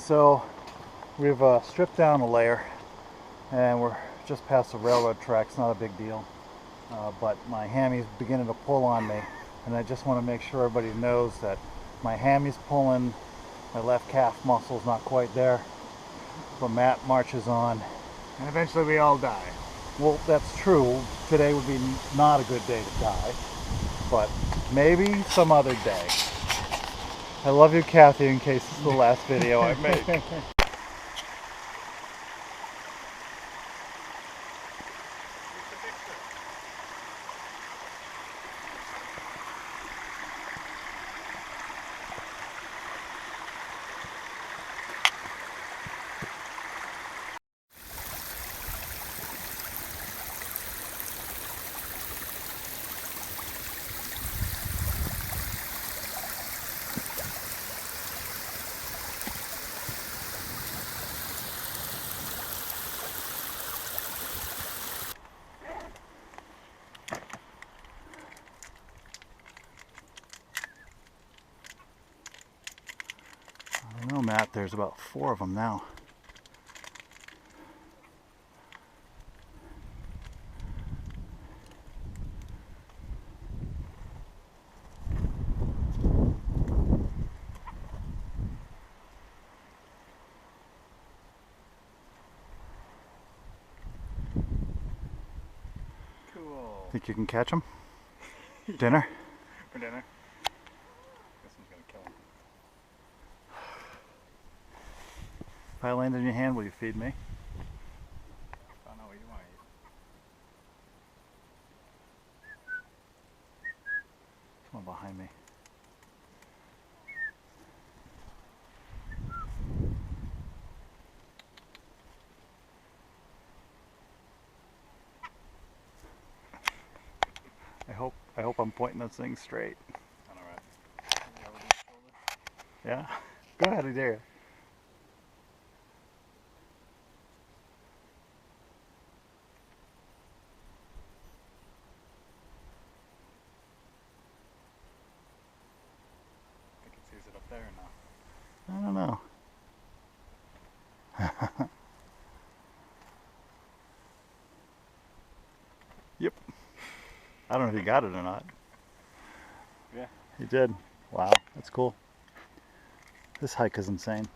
So we've stripped down a layer and we're just past the railroad tracks. Not a big deal, but my hammy's beginning to pull on me, and I just want to make sure everybody knows that my hammy's pulling, my left calf muscle's not quite there, but Matt marches on. And eventually we all die. Well, that's true. Today would be not a good day to die, but maybe some other day. I love you, Kathy, in case this is the last video I make. I don't know, Matt, there's about 4 of them now. Cool. Think you can catch them? Dinner? For dinner. This one's gonna kill him. If I land in your hand, will you feed me? I don't know what you want to eat. Come on behind me. I hope I'm pointing those things straight. Alright. Yeah? Go ahead, I dare you. I think it sees it up there or not? I don't know. Yep. I don't know if he got it or not. Yeah. He did. Wow, that's cool. This hike is insane.